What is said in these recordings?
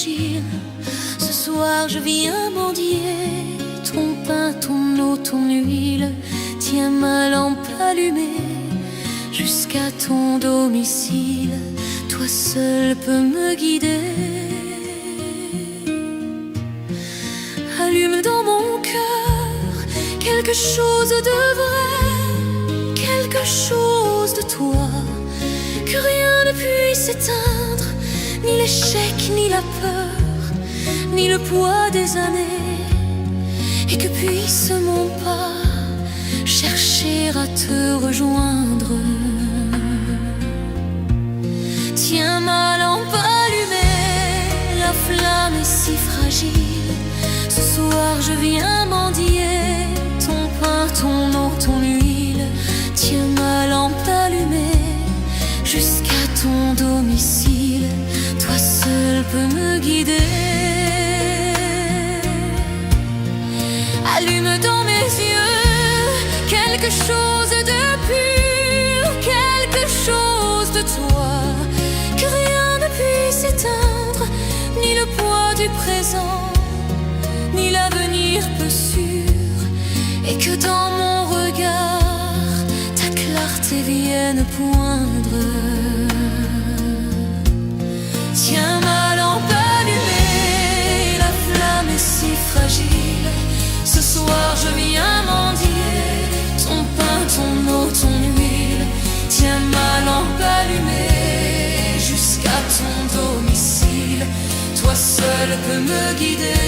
Ce soir je viens mendier ton pain, ton eau, ton huile. Tiens ma t'allumer jusqu'à ton domicile. Toi seul peux me guider. Allume dans mon cœur quelque chose de vrai, quelque chose de toi, que rien ne puisse éteindre, ni l'échec, ni la peur, ni le poids des années, et que puisse mon pas chercher à te rejoindre. Tiens ma lampe allumée, la flamme est si fragile. Ce soir je viens mendier ton pain, ton eau, ton huile. Tiens ma lampe allumée jusqu'à ton domicile. Toi seul peux me guider. Allume dans mes yeux quelque chose de pur, quelque chose de toi, que rien ne puisse éteindre, ni le poids du présent, ni l'avenir peu sûr, et que dans mon regard ta clarté vienne poindre. Tiens ma lampe allumée, la flamme est si fragile. Ce soir je viens mendier ton pain, ton eau, ton huile. Tiens ma lampe allumée jusqu'à ton domicile. Toi seul peux me guider.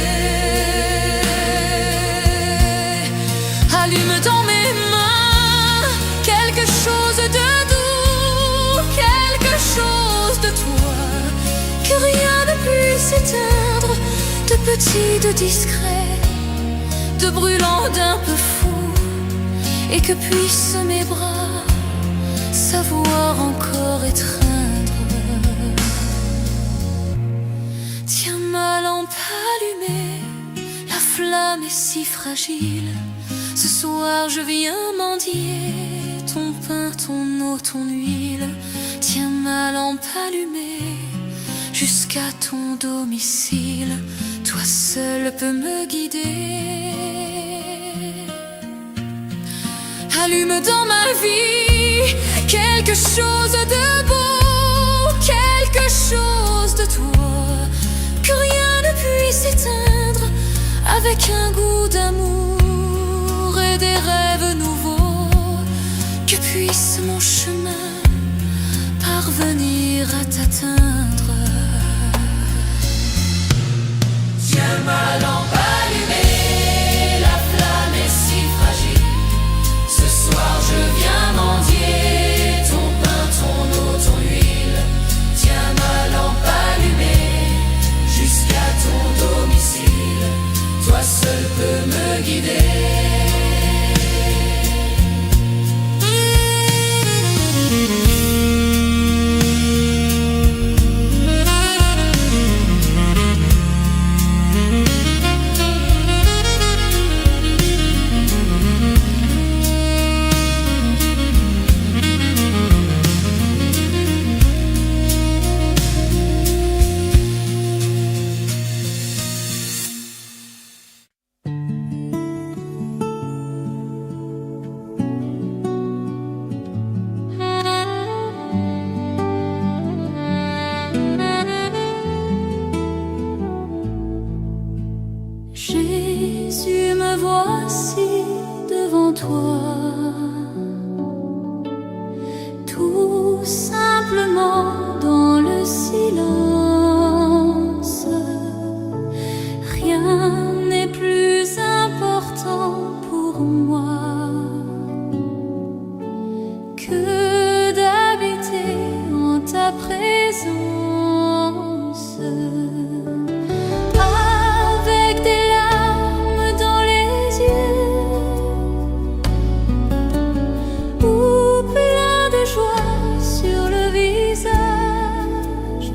Allume dans mes mains quelque chose de doux, quelque chose de toi, que rien ne puisse éteindre, de petit, de discret, de brûlant, d'un peu fou, et que puissent mes bras savoir encore étreindre. Tiens ma lampe allumée, la flamme est si fragile. Ce soir je viens mendier ton pain, ton eau, ton huile. Tiens ma lampe allumée jusqu'à ton domicile. Toi seul peux me guider. Allume dans ma vie quelque chose de beau, quelque chose de toi, que rien ne puisse éteindre, avec un goût d'amour et des rêves nouveaux, que puisse mon chemin parvenir à t'atteindre. Tiens ma lampe allumée, la flamme est si fragile. Ce soir je viens mendier ton pain, ton eau, ton huile. Tiens ma lampe allumée jusqu'à ton domicile. Toi seul peux me guider. Jésus, me voici devant toi, tout simplement dans le silence. Rien n'est plus important pour moi que d'habiter en ta présence. Avec des larmes dans les yeux, ou plein de joie sur le visage,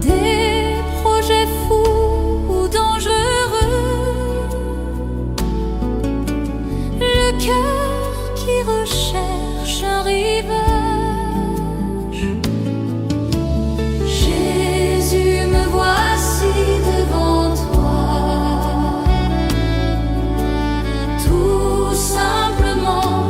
des projets fous ou dangereux, le cœur qui recherche un rivage. Jésus, me voici devant toi, tout simplement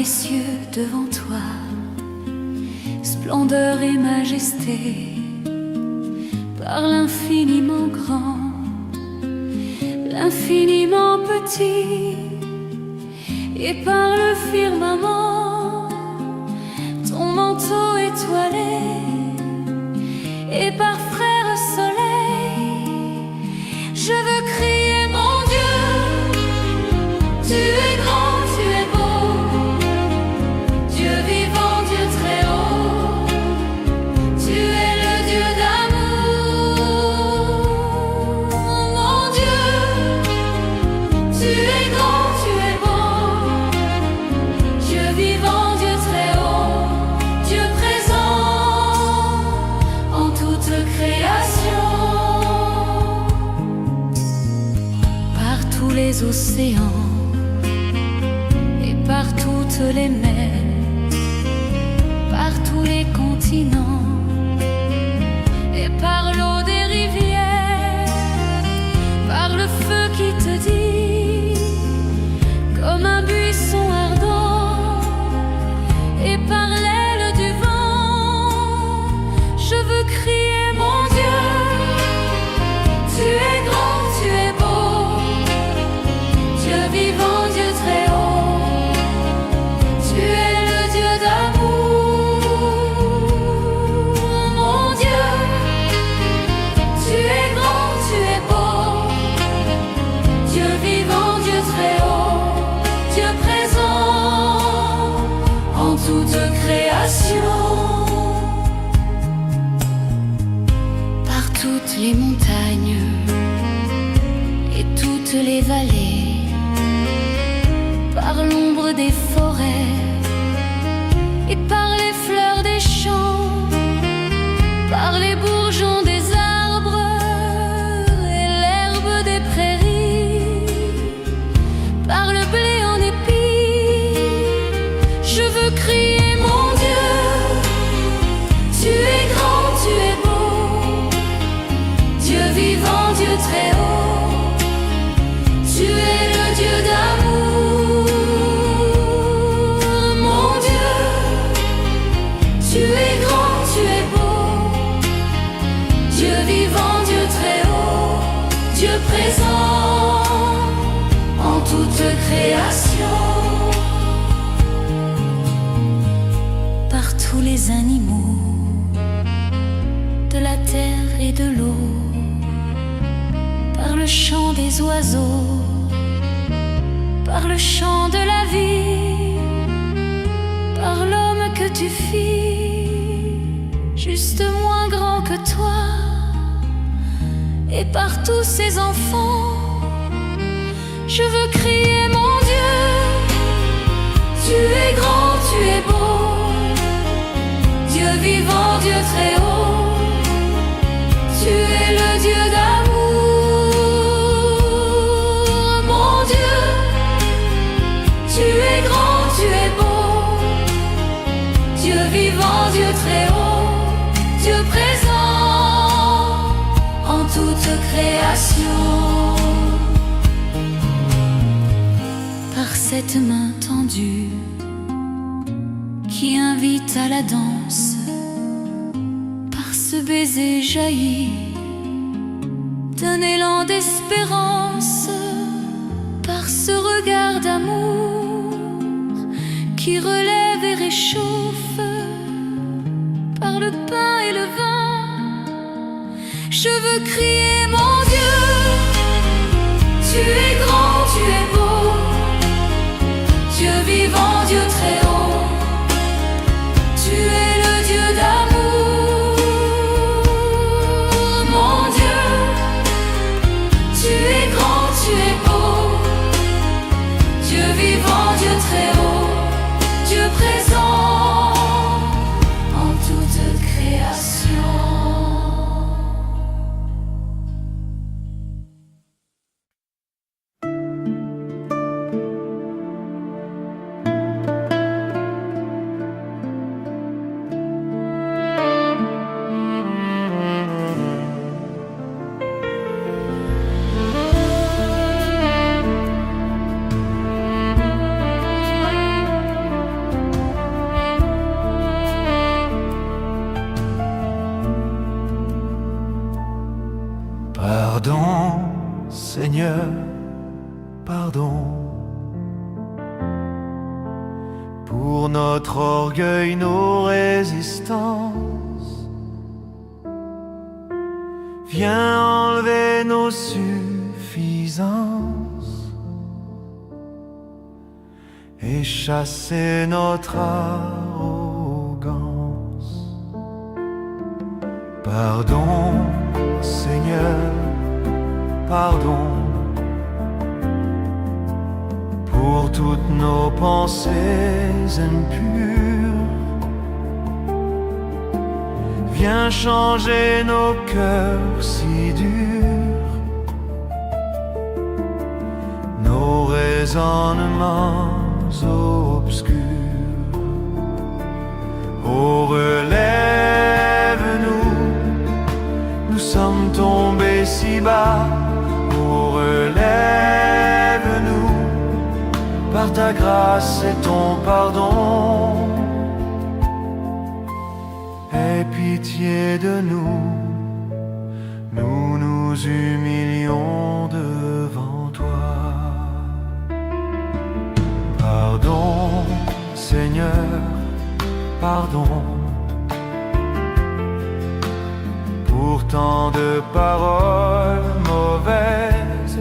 cieux devant toi, splendeur et majesté, par l'infiniment grand, l'infiniment petit, et par le firmament, ton manteau étoilé, et par frère soleil, je veux crier mon Dieu, tu es grand, tu es beau, Dieu vivant, Dieu très haut, tu es le Dieu d'amour. Mon Dieu, tu es grand, tu es beau, Dieu vivant, Dieu très haut, Dieu présent en toute création. Par tous les océans et par toutes les mers, par tous les continents et par l'eau des rivières, par le feu qui te dit comme un buisson ardent, et par l'aile du vent, je veux crier mon Dieu, tu es grand, tu es beau, Dieu vivant, Dieu très haut, tu es le Dieu d'amour. Mon Dieu, tu es grand, tu es beau, Dieu vivant, Dieu très haut, Dieu présent en toute création. Par toutes les montagnes et toutes les vallées, par l'ombre des forêts et par les fleurs des champs, par les bourgeons des arbres et l'herbe des prairies, par le blé en épis, je veux crier mon Dieu, tu es grand, tu es beau, Dieu vivant, Dieu très haut, tu es le Dieu d'amour. Mon Dieu, tu es grand, tu es beau, Dieu vivant, Dieu très haut, Dieu présent en toute création. Par tous les animaux de la terre et de l'eau, par le chant des oiseaux, par le chant de la vie, par l'homme que tu fis, juste moins grand que toi, et par tous ces enfants, je veux crier mon Dieu, tu es grand, tu es beau, Dieu vivant, Dieu très haut, tu es le Dieu d'amour. Mon Dieu, tu es grand, tu es beau, Dieu vivant, Dieu très haut, Dieu présent en toute création. Par cette main tendue qui invite à la danse, par ce baiser jailli d'un élan d'espérance, par ce regard d'amour qui relève et réchauffe, par le pain et le vin, je veux crier mon Dieu, tu es grand, tu es beau, Dieu vivant, Dieu très haut, tu es le Dieu d'amour. Mon Dieu, tu es grand, tu es beau, Dieu vivant, Dieu très haut, Dieu présent en toute création. pardon. Pour notre orgueil, nos résistances, viens enlever nos suffisances et chasser notre arrogance. Pardon, Seigneur, pardon pour toutes nos pensées impures. Viens changer nos cœurs si durs, nos raisonnements obscurs. Oh, relève-nous, nous sommes tombés si bas. Oh, relève-nous par ta grâce et ton pardon. Aie pitié de nous, nous nous humilions devant toi. Pardon, Seigneur, pardon pour tant de paroles mauvaises.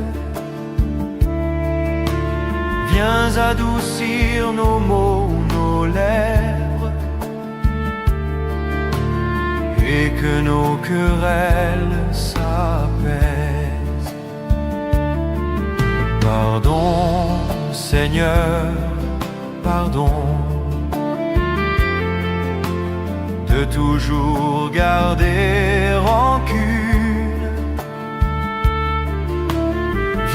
Viens adoucir nos mots, nos lèvres, et que nos querelles s'apaisent. Pardon, Seigneur, pardon de toujours garder rancune.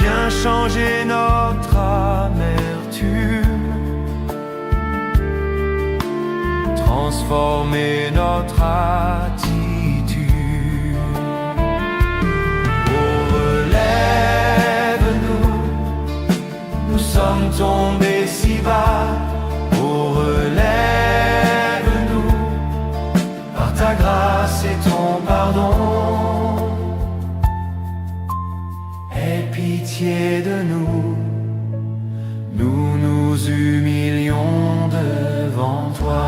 Viens changer notre amertume, transformer notre attitude. Oh, relève-nous, nous sommes tombés si bas. Oh, relève-nous par ta grâce et ton pardon. Aie pitié de nous, nous nous humilions devant toi.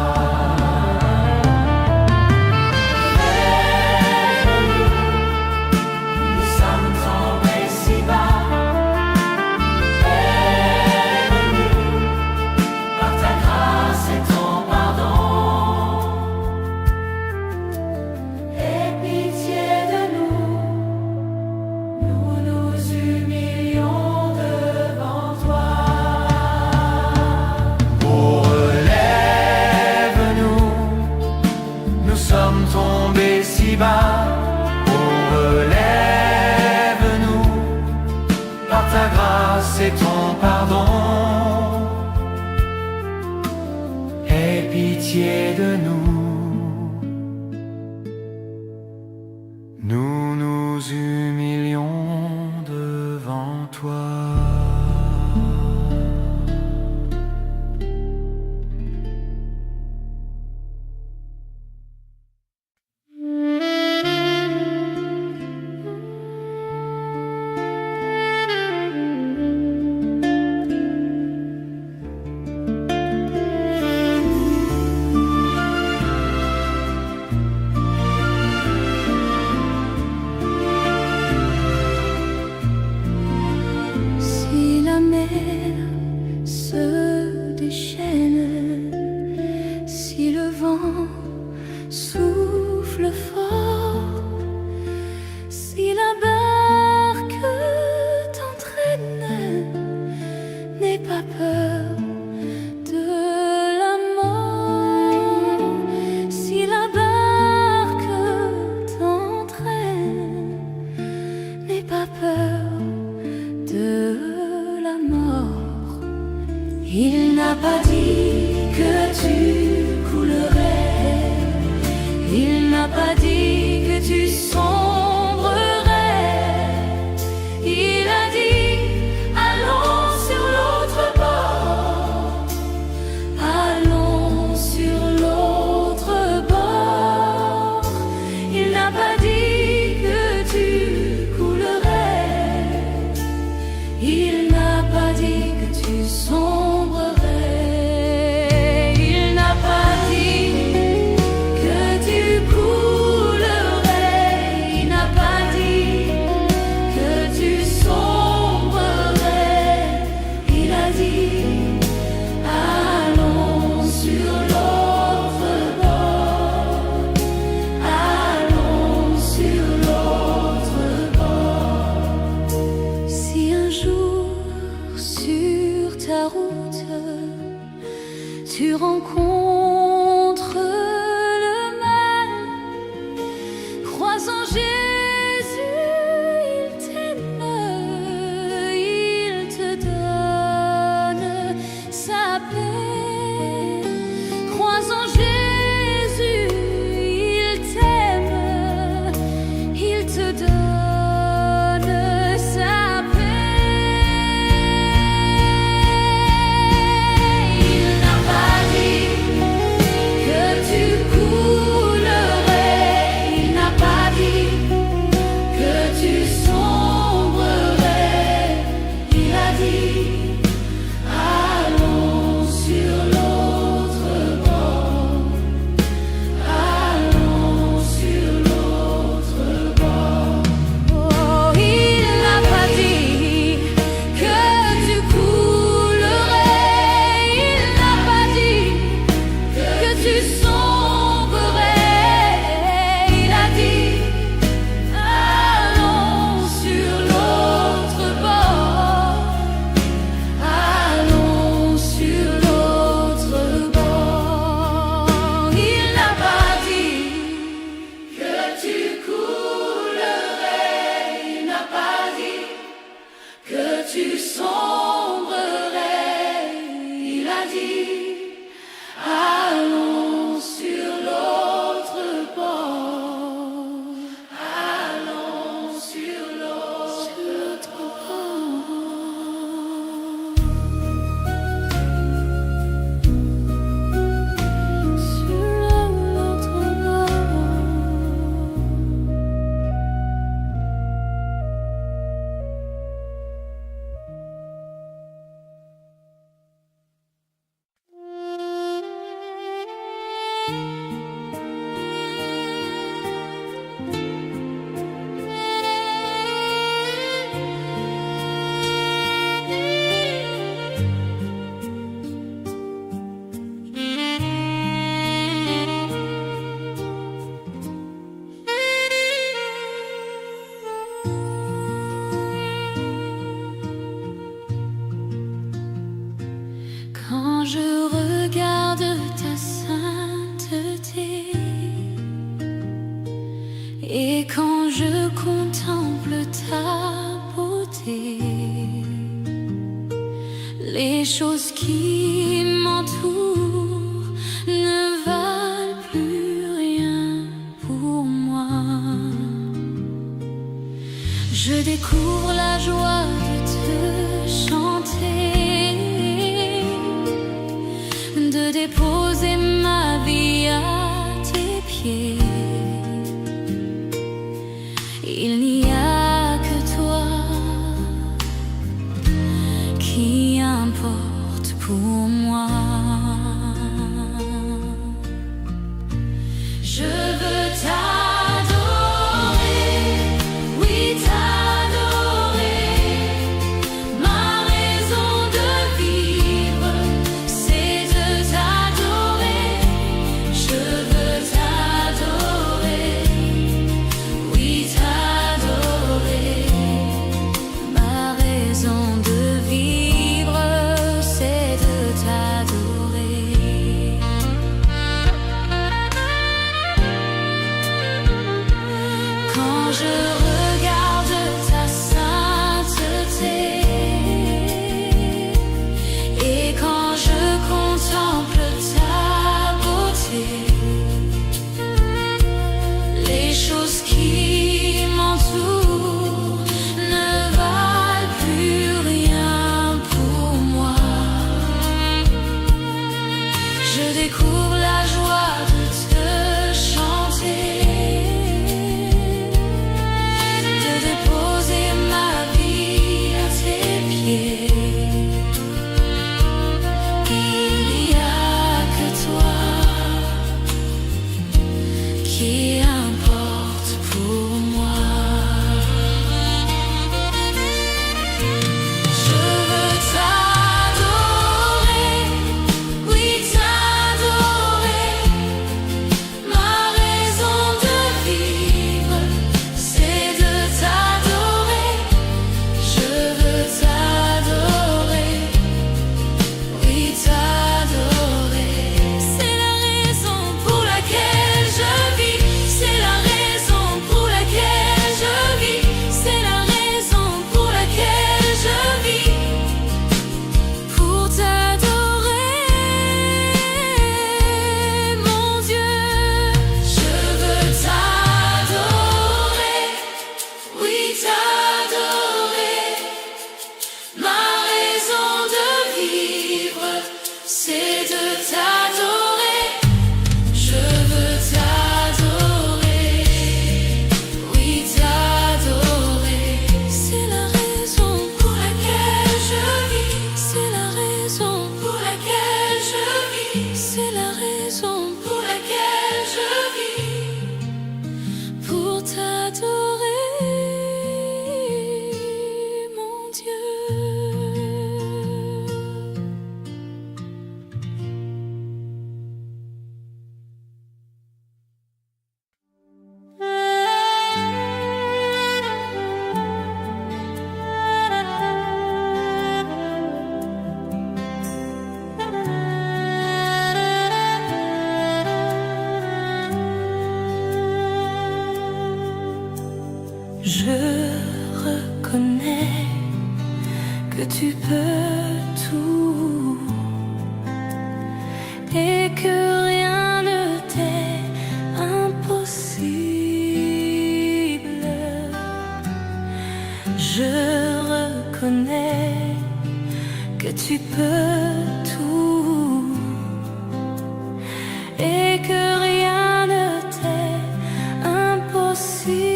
Tombés si bas, oh, relève-nous par ta grâce et ton pardon. Aie pitié de nous, nous nous humilions devant toi. Souffle fort, si la barque t'entraîne, n'aie pas peur de la mort. Si la barque t'entraîne, n'aie pas peur de la mort. Il n'a pas dit que tu coulerais, il n'a pas dit que tu sombrerais. Il a dit allons sur l'autre bord, allons sur l'autre bord. Il n'a pas dit que tu coulerais, il n'a pas sombrerais. Il n'a pas dit que tu coulerais. Il n'a pas dit que tu sombrerais. Il a dit allons sur l'autre bord. Allons sur l'autre bord. Si un jour sur ta route tu rencontres le mal, crois en Jésus, il t'aime, il te donne sa paix. Crois en Jésus, il t'aime, il te donne sa paix. Il n'a pas dit que tu coulerais. Il n'a pas dit que tu sombrerais. Il a dit allons sur l'autre bord. Allons sur l'autre bord. Oh, il n'a pas dit que tu coulerais. Il n'a pas dit que tu sombrerais. Il a dit allons sur l'autre bord. Allons sur l'autre bord. Il n'a pas dit que tu coulerais. Il n'a pas dit que tu sombrerais. Il a dit allons sur l'autre bord. Allons sur l'autre bord. Sur l'autre bord. Quand je regarde ta sainteté et quand je contemple ta beauté, les choses qui m'entourent ne valent plus rien pour moi. Je découvre la joie de te chanter, de déposer ma vie à tes pieds. Il n'y a que toi qui importe pour moi. Je veux t'adorer, oui t'adorer. Ma raison de vivre, c'est de t'adorer. Je veux t'adorer, oui t'adorer. Ma raison de vivre, c'est de t'adorer. Je reconnais que tu peux tout et que rien ne t'est impossible. Je reconnais que tu peux tout et que rien ne t'est impossible.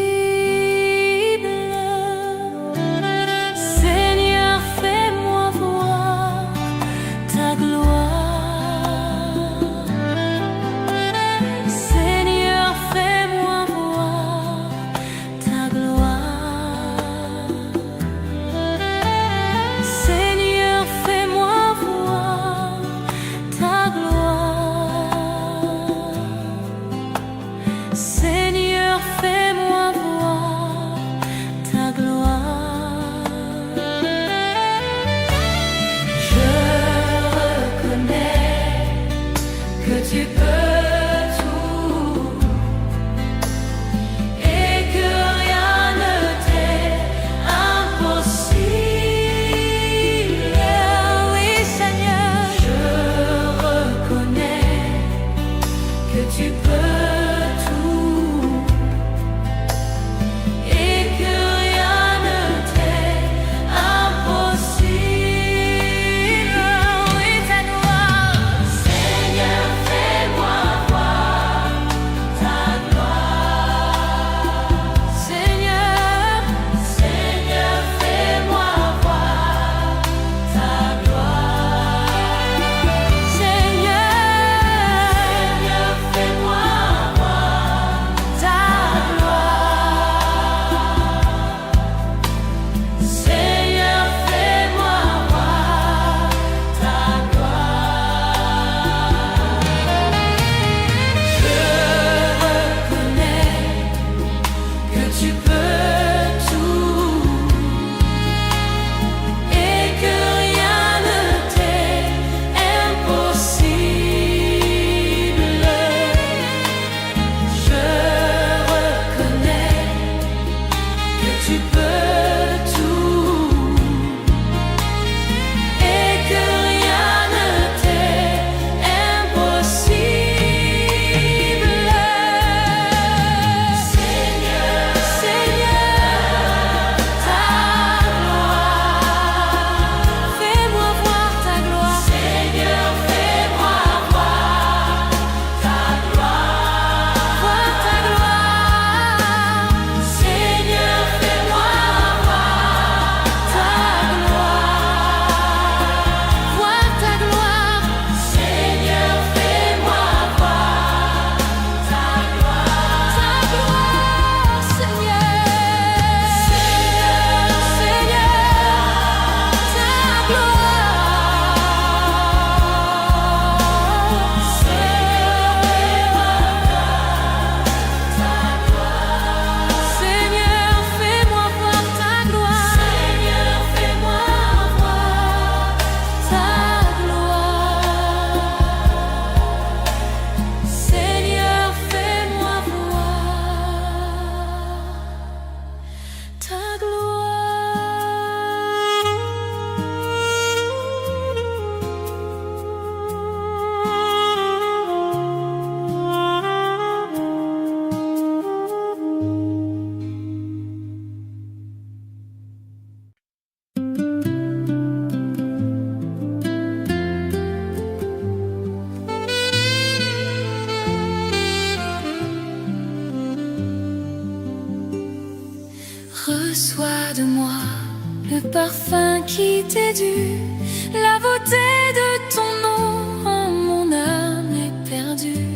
Seigneur, fais-moi voir ta gloire. Seigneur, fais-moi voir ta gloire. Seigneur, fais-moi voir ta gloire. Seigneur, fais-moi voir ta gloire. Je reconnais que tu peux tout et que rien ne t'est impossible. Oui, Seigneur, je reconnais que tu peux tout et que rien ne t'est impossible. Oui, ta gloire. Seigneur, fais-moi voir ta gloire. Seigneur, Seigneur, fais-moi voir ta gloire. Seigneur, fais-moi voir ta gloire. Seigneur, fais-moi voir ta gloire. Je reconnais que tu peux tout et que rien ne t'est impossible. Je reconnais que tu peux tout et que rien ne t'est impossible. Seigneur, Seigneur, ta gloire. Fais-moi voir ta gloire. Seigneur, fais-moi voir ta gloire. Voir ta gloire. Seigneur, fais-moi voir ta gloire. Voir ta gloire. Seigneur, fais-moi voir ta gloire. Ta gloire, Seigneur. Seigneur, ta gloire. Seigneur, fais-moi voir ta gloire. Seigneur, fais-moi voir ta gloire. Seigneur, fais-moi voir ta Reçois de moi le parfum qui t'est dû, la beauté de ton nom en mon âme est perdue.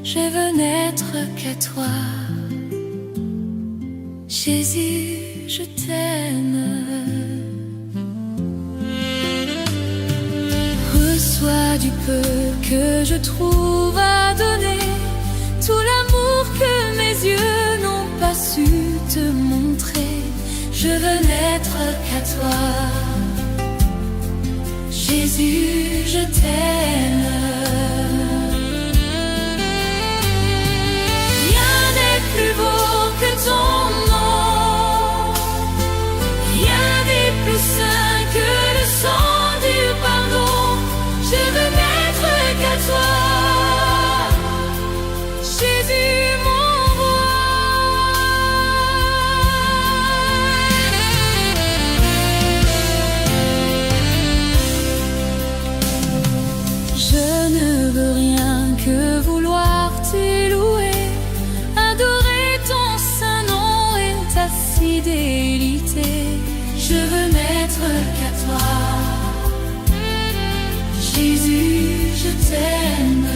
Je veux n'être qu'à toi, Jésus, je t'aime. Reçois du peu que je trouve à donner, tout l'amour que mes yeux n'ont pas su te montrer. Je veux n'être qu'à toi, Jésus, je t'aime. Rien n'est plus beau que ton nom. je t'aime.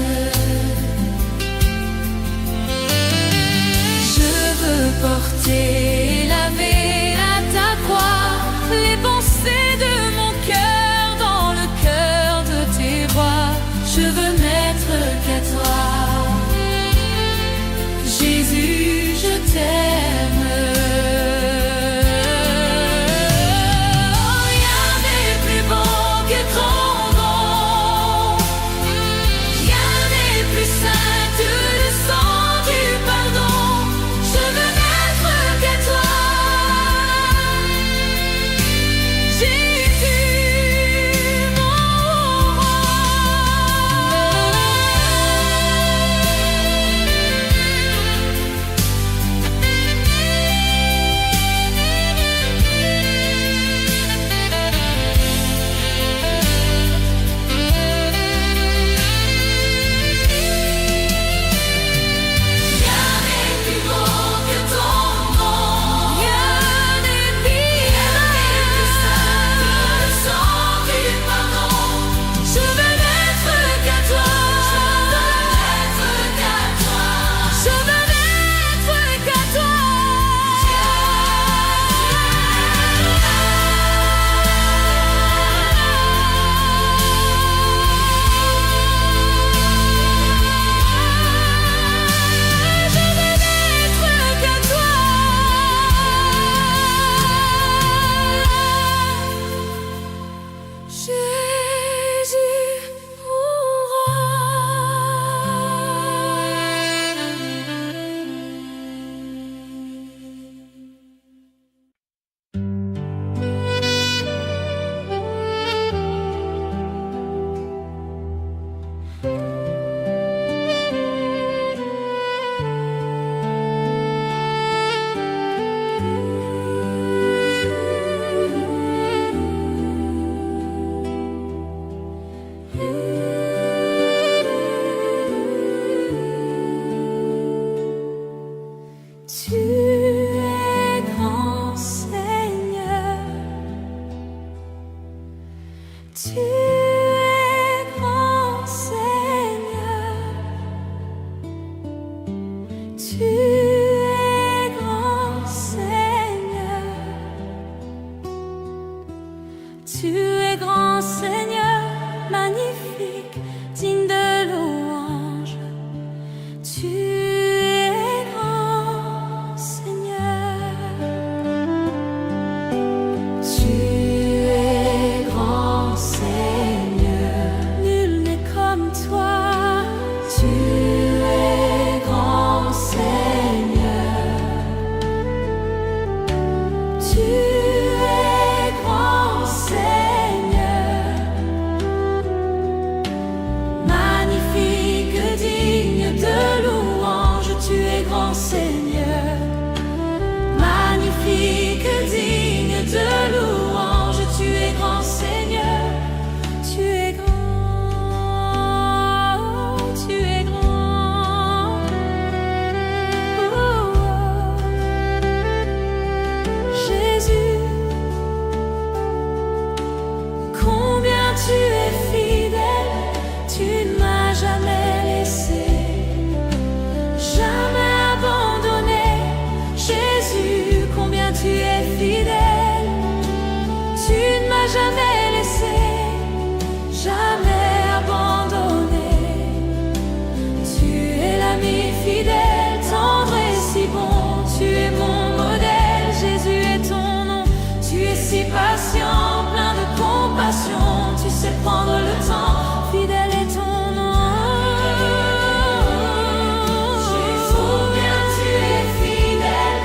Je veux porter, laver à ta croix les pensées de mon cœur dans le cœur de tes bras. Je veux n'être qu'à toi. Jésus, je t'aime. Rien n'est plus beau que ton nom. Rien n'est plus saint que le sang du pardon. Je veux n'être qu'à toi. Jésus, mon roi. Rien n'est plus beau que ton nom. Rien n'est plus saint que le sang du pardon. Je veux n'être qu'à toi. Je veux n'être qu'à toi. Jésus, tu es grand Seigneur. Tu es grand Seigneur. Tu es grand Seigneur. Tu es grand Seigneur, magnifique, digne de louange. Tu es grand Seigneur. Tu es grand Seigneur. Nul n'est comme toi. Tu es grand Seigneur. Tu es grand Seigneur. Magnifique, digne de louange. Tu es grand Seigneur. Magnifique, digne de louange. Tu es grand Seigneur. Tu es grand. Tu es grand. Oh, oh. Jésus, combien tu es fidèle. Tu ne m'as jamais laissé, jamais abandonné. Jésus, combien tu es fidèle. Tu ne m'as jamais laissé, jamais abandonné. Tu es l'ami fidèle, tendre et si bon. Tu es mon modèle, Jésus est ton nom. Tu es si patient, plein de compassion. Tu sais prendre le temps, fidèle est ton nom. Combien tu es fidèle,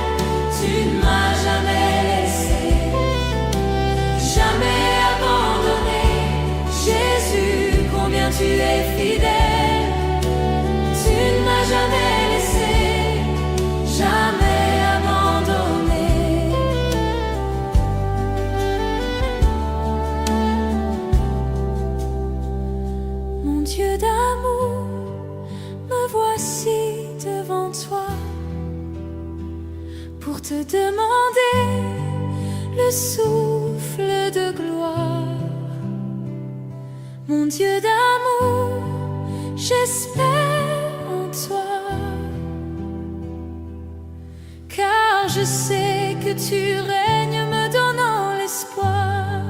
tu ne m'as jamais laissé, jamais abandonné. Jésus, combien tu es fidèle. Tu ne m'as jamais laissé, jamais abandonné. Mon Dieu d'amour, me voici devant toi pour te demander le souffle de gloire. Mon Dieu d'amour, j'espère en toi, car je sais que tu règnes me donnant l'espoir.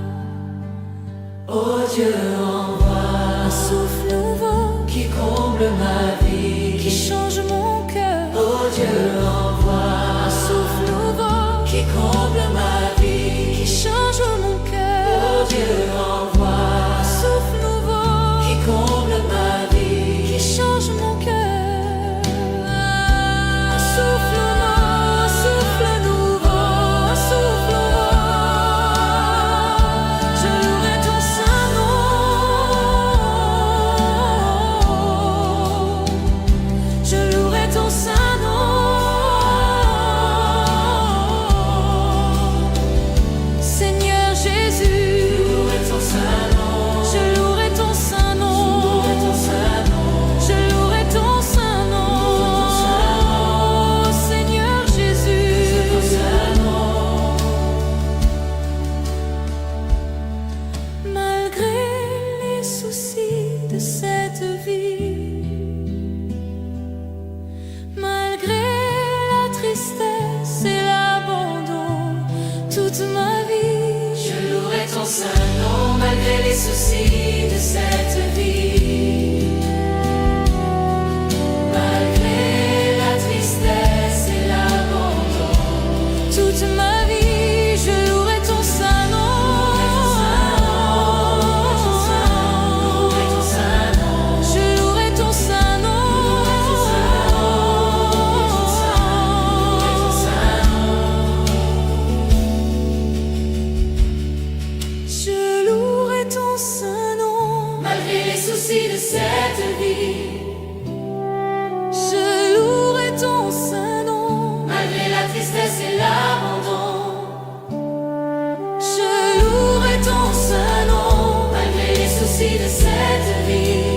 Oh Dieu, envoie Un souffle nouveau qui comble ma vie, qui change mon cœur. Oh Dieu, envoie Un souffle nouveau qui comble ma vie, qui change mon cœur. Oh Dieu, envoie Un souffle nouveau qui comble ma vie, qui change mon cœur. Un souffle nouveau, un souffle nouveau. Je louerai ton saint nom. Je louerai ton saint nom. Seigneur Jésus, ton saint nom, je louerai ton saint nom. ton saint nom, Je louerai ton saint nom, Seigneur ton Jésus. saint nom. Malgré les soucis de cette vie, malgré la tristesse et l'abandon, toute ma vie, Je louerai ton saint nom malgré les soucis de cette vie. Malgré la tristesse et l'abandon, toute ma vie, je louerai ton saint nom. Je louerai ton saint nom. Je louerai ton saint nom. malgré les soucis de cette vie. Je louerai ton saint nom. Malgré la tristesse et l'abandon, Je louerai ton saint nom. malgré les soucis de cette vie.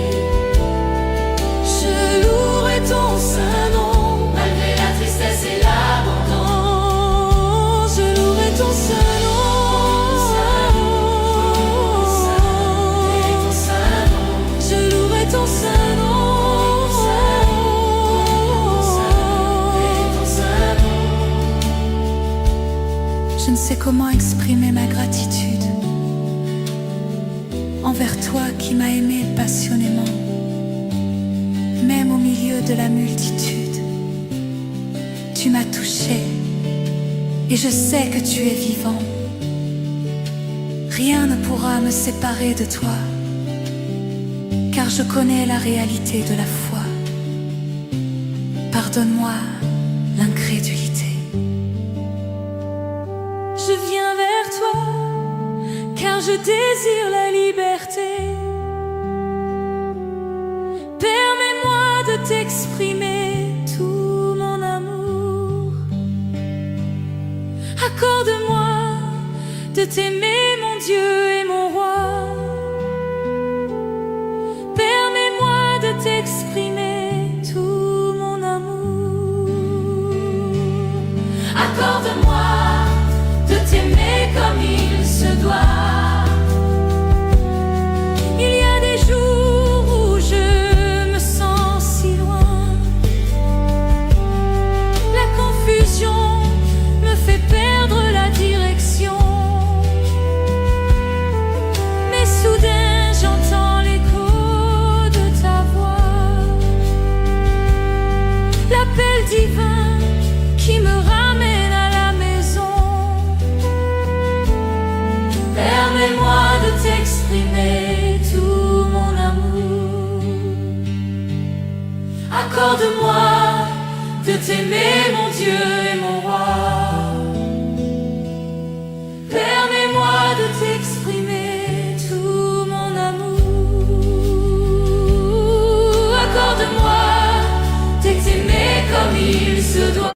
Je louerai ton saint nom. Malgré la tristesse et l'abandon, Je louerai ton saint nom. Je louerai ton saint nom. Je ne sais comment exprimer ma gratitude envers toi qui m'as aimé passionnément, même au milieu de la multitude. Tu m'as touché et je sais que tu es vivant. Rien ne pourra me séparer de toi, car je connais la réalité de la foi. Pardonne-moi l'incrédulité. Je viens vers toi, car je désire la liberté. Permets-moi de t'exprimer tout mon amour. Accorde-moi de t'aimer, mon Dieu et mon roi. Permets-moi de t'exprimer tout mon amour. accorde-moi de t'aimer comme il se doit. Il y a des jours où je me sens si loin. La confusion me fait perdre la direction. Mais soudain j'entends l'écho de ta voix, l'appel divin qui me ramène à la maison. Permets-moi de t'exprimer tout mon amour. Accorde-moi de t'aimer, mon Dieu et mon roi. Permets-moi de t'exprimer tout mon amour. Accorde-moi de t'aimer comme il se doit.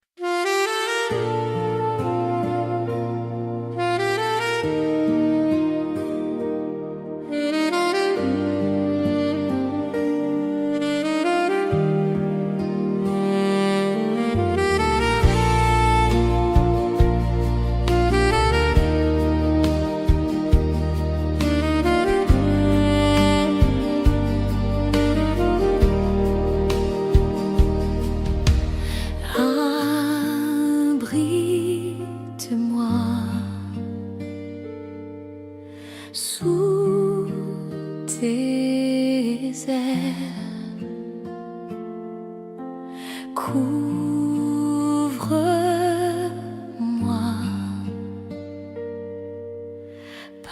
ailes. Couvre-moi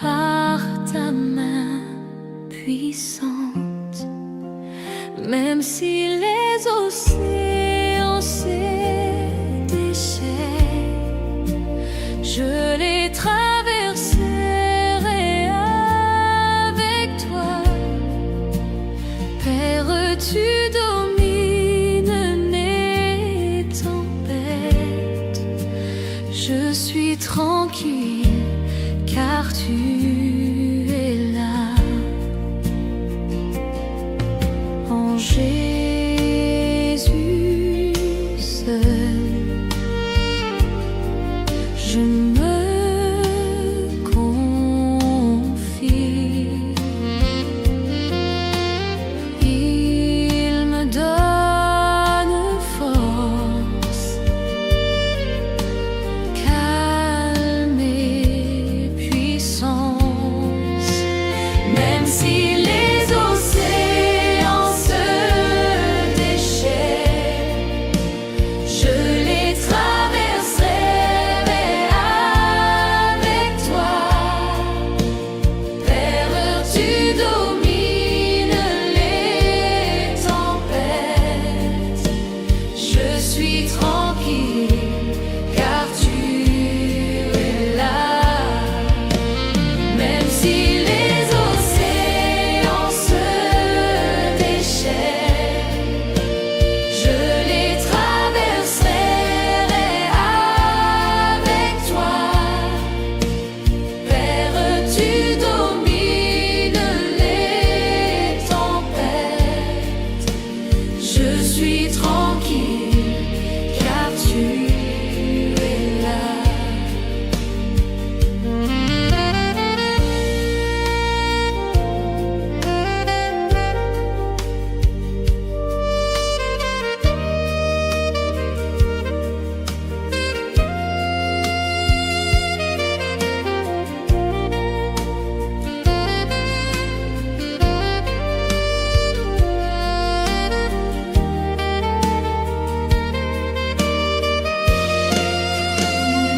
par ta main puissante, même si les océans se déchaînent, je les traverserai avec toi. Père, tu domines les tempêtes, je suis tranquille car tu es là. En Jésus seul, je me confie. Il me donne force, calme et puissance. Même si les océans se déchaînent, je les traverserai avec toi. Père, tu domines les tempêtes, je suis tranquille car tu es là. Même si les océans se déchaînent, je les traverserai avec toi. Père, tu domines les tempêtes, je suis tranquille car tu es là.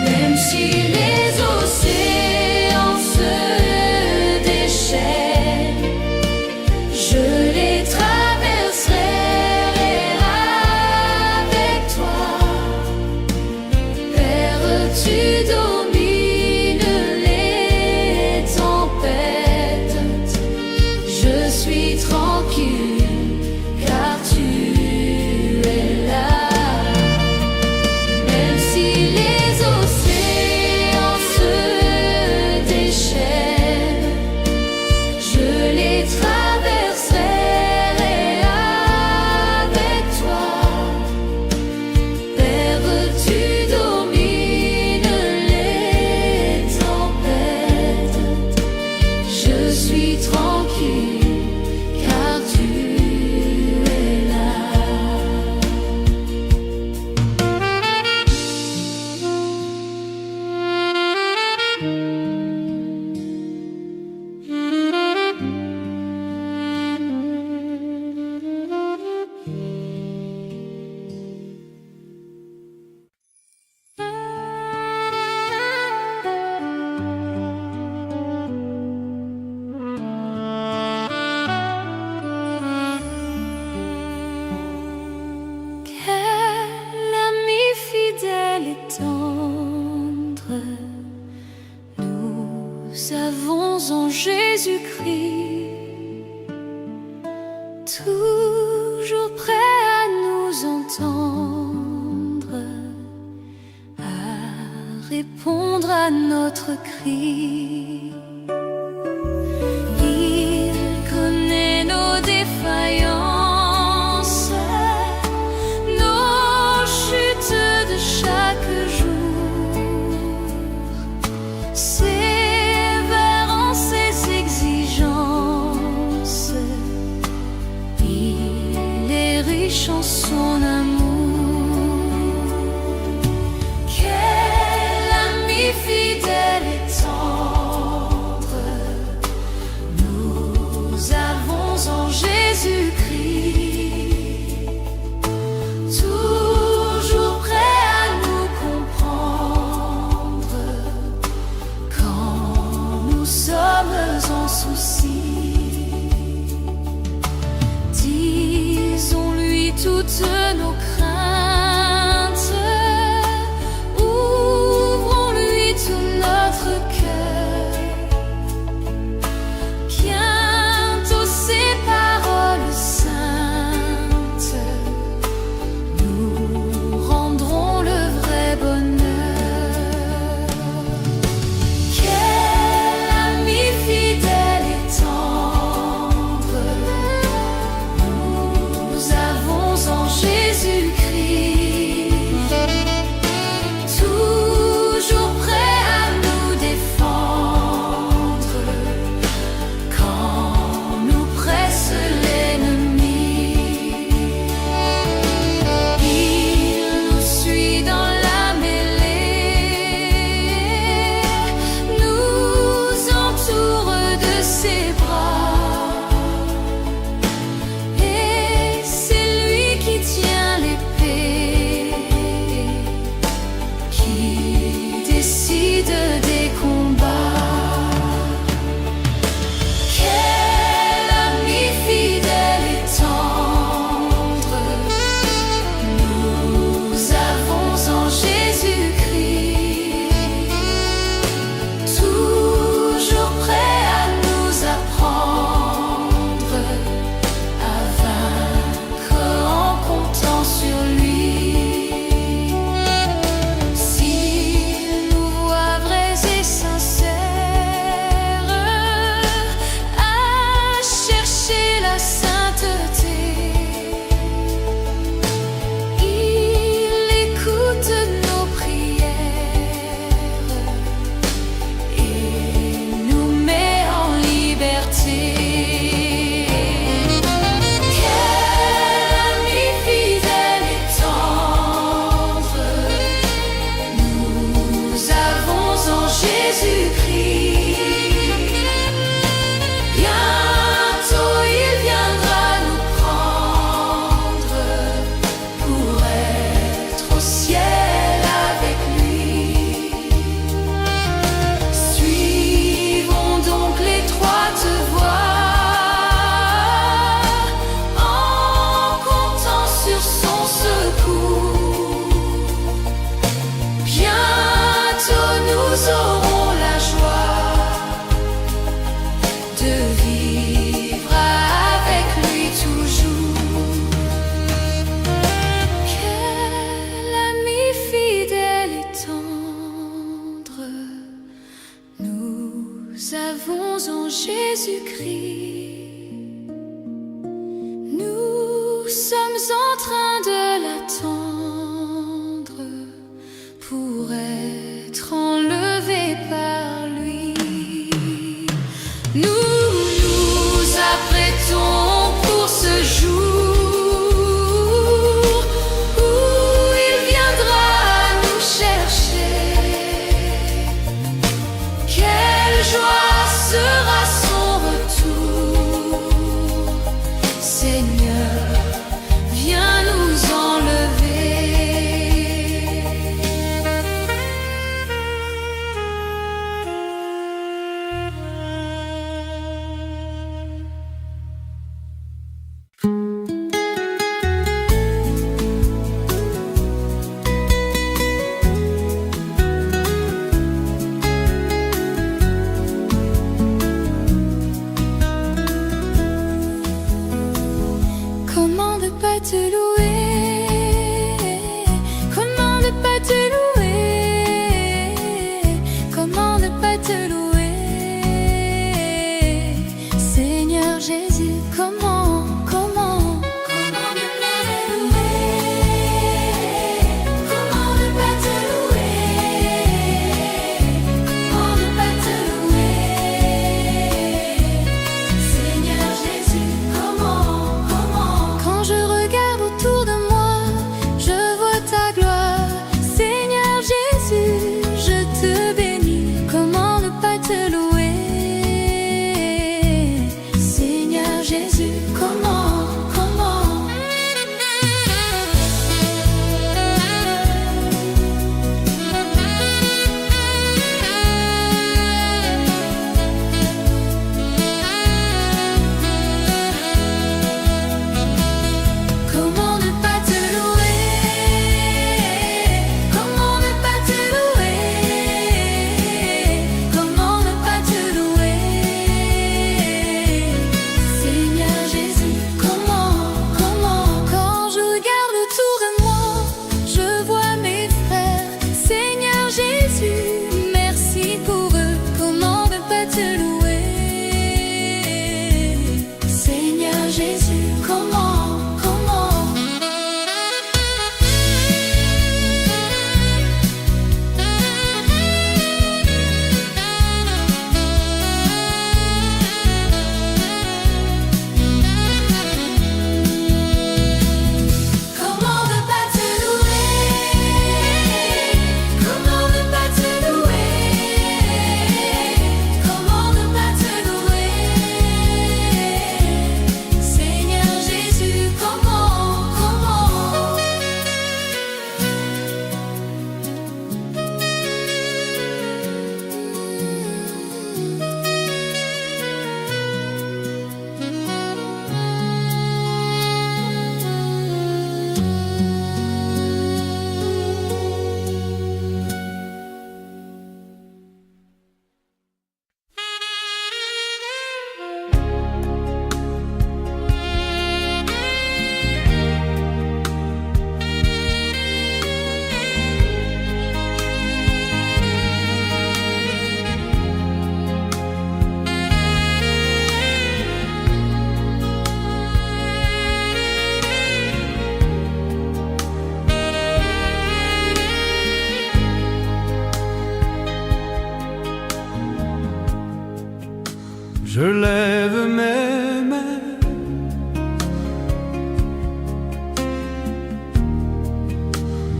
Même si les océans se déchaînent, je les traverserai avec toi. Père, tu domines les tempêtes, je suis tranquille car tu es là. Même si les océans se déchaînent, je les traverserai avec toi. Père, tu domines les tempêtes, je suis tranquille car tu es là. Quel ami fidèle et tendre nous avons en Jésus-Christ, toujours prêt à nous entendre, à répondre à notre cri. Il connaît nos défaillances, nos chutes de chaque jour, sévère en ses exigences. Il est riche en son amour. Quel ami fidèle et tendre nous avons en Jésus. toutes nos craintes. Ouvrons-lui tout notre cœur. Bientôt ces paroles saintes nous rendront le vrai bonheur. Quel ami fidèle et tendre nous avons en Jésus-Christ, toujours prêt à nous défendre quand nous presse l'ennemi. Il nous suit dans la mêlée, nous entoure de ses bras, et c'est lui qui tient l'épée, qui décide des combats. Quel ami fidèle et tendre nous avons en Jésus-Christ, toujours prêt à nous apprendre à vaincre en comptant sur lui. S'il nous voit vrais et sincères à chercher la sainteté, il écoute nos prières et nous met en liberté. Quel ami fidèle et tendre nous avons en Jésus-Christ. Bientôt il viendra nous prendre pour être au ciel avec lui. Suivons donc l'étroite voie en comptant sur son secours. Bientôt nous aurons la joie de vivre avec lui toujours. Quel ami fidèle et tendre nous avons en Jésus-Christ. Nous sommes en train de l'attendre pour être enlevés par lui. Nous nous apprêtons pour ce jour où il viendra nous chercher. Quelle joie sera son retour. Seigneur, viens nous enlever. Comment ne pas te louer? Comment ne pas te louer? Comment ne pas te louer? Seigneur Jésus, comment ne pas te louer? Comment ne pas te louer? Comment ne pas te louer? Seigneur Jésus, comment? Quand je regarde autour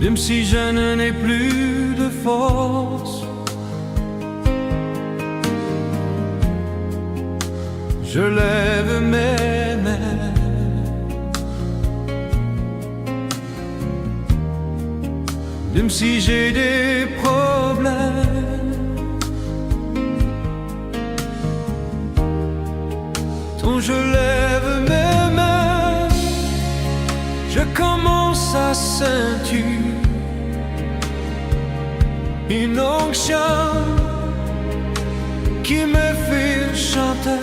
même si je n'ai plus de force. Je lève mes mains, même si j'ai des problèmes. Quand je lève mes mains, je commence à sentir une onction qui me fait chanter.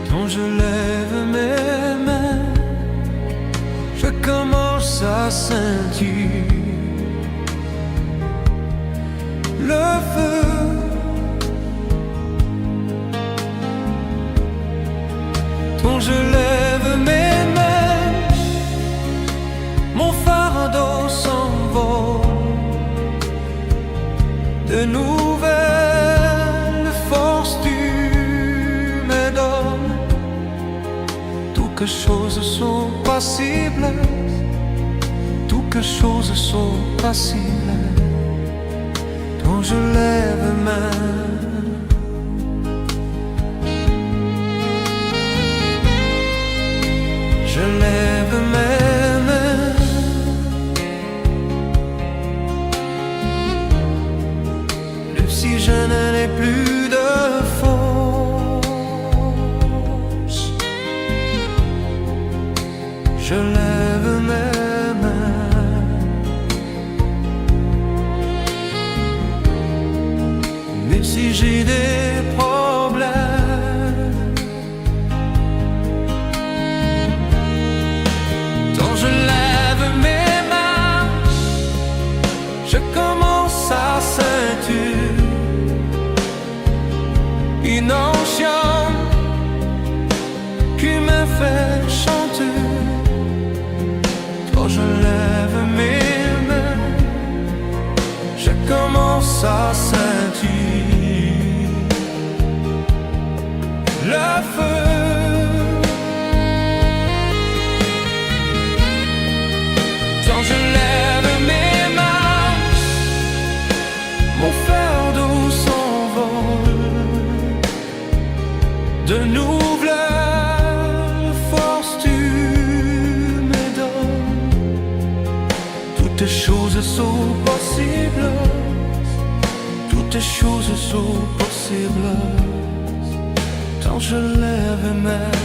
Quand je lève mes mains, je commence à sentir le feu. Quand je lève mes mains, mon fardeau s'envole. De nouvelles forces tu me donnes. Toutes choses sont possibles. Toutes choses sont possibles. Quand je lève main, je lève mes mains, même si je n'en ai plus de force. Je lève mes mains, même si j'ai des problèmes. Quand je lève mes mains, je commence à sentir une onction qui me fait chanter. Quand je lève mes mains, je commence à sentir le feu. Quand je lève mes mains, mon fardeau s'envole. De nouvelles forces tu me donnes. Toutes choses sont possibles. Toutes choses sont possibles. Quand je lève mes mains.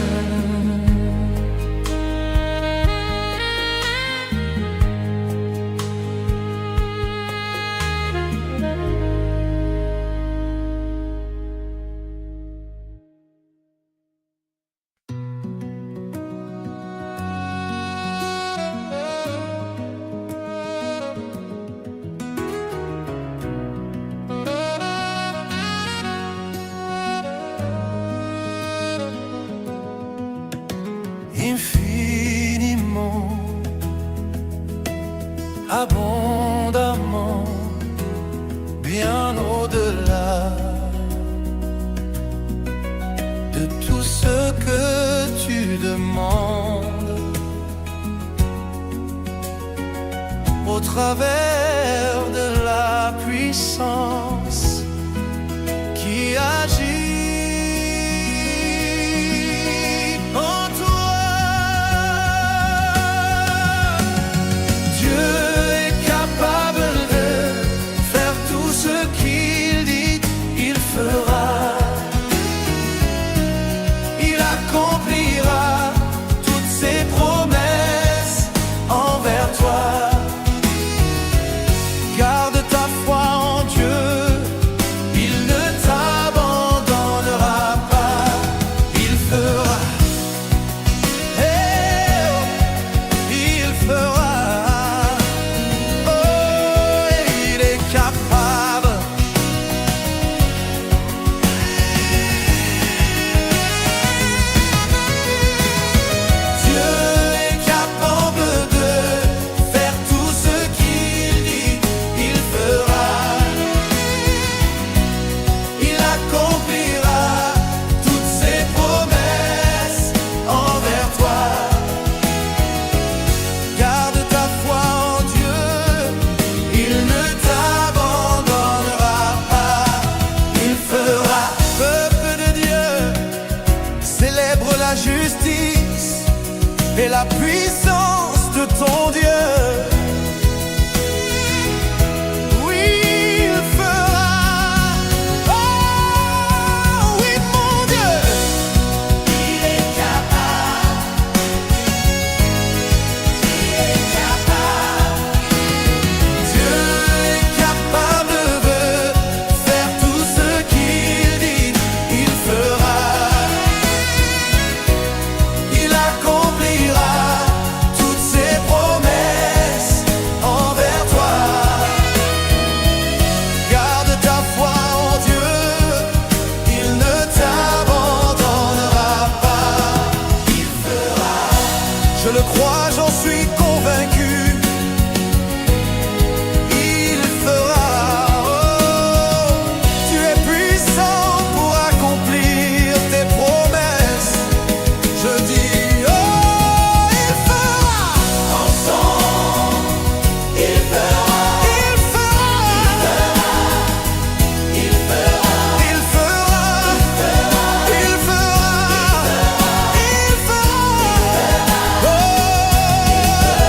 Infiniment, abondamment, bien au-delà de tout ce que tu demandes, au travers de la puissance qui agit. Il accomplira toutes ses promesses envers toi. Garde ta foi en Dieu. la justice et la puissance de ton Dieu. Je le crois, j'en suis convaincu. Il fera. Oh, tu es puissant pour accomplir tes promesses. Je dis, oh, il fera. Ensemble, il fera. Il fera. Il fera. Il fera. Il fera. Il fera.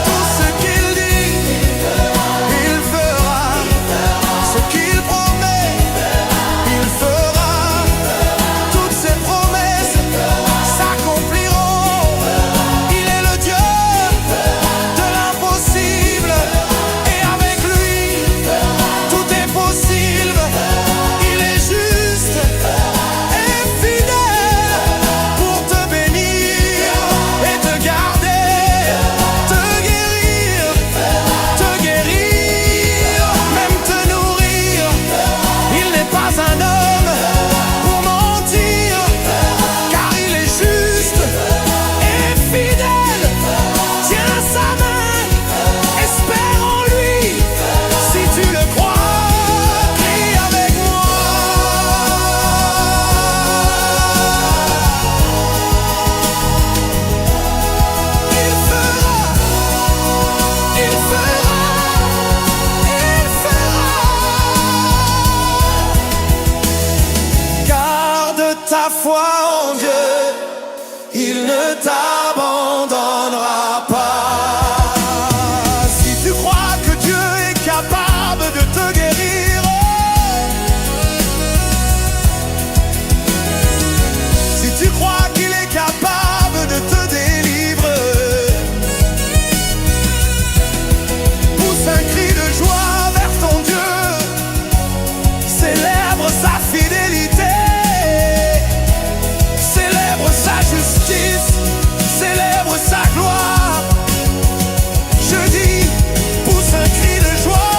Tout ce qu'il dit, il fera. Ce qu'il promet, il fera. Toutes ses promesses s'accompliront. Il est le Dieu de l'impossible. Et avec lui, tout est possible. Il est juste et fidèle pour te bénir et te garder, te guérir, même te nourrir. Il n'est pas un homme pour mentir, car il est juste et fidèle. Tiens sa main, espère en lui. Si tu le crois, crie avec moi. Il fera, il fera, il fera. Garde ta foi en Dieu, il ne t'abandonnera pas. Si tu crois que Dieu est capable de te guérir, si tu crois qu'il est capable de te délivrer, pousse un cri de joie vers ton Dieu, célèbre sa fidélité, célèbre sa justice, célèbre sa gloire. Je dis, pousse un cri de joie,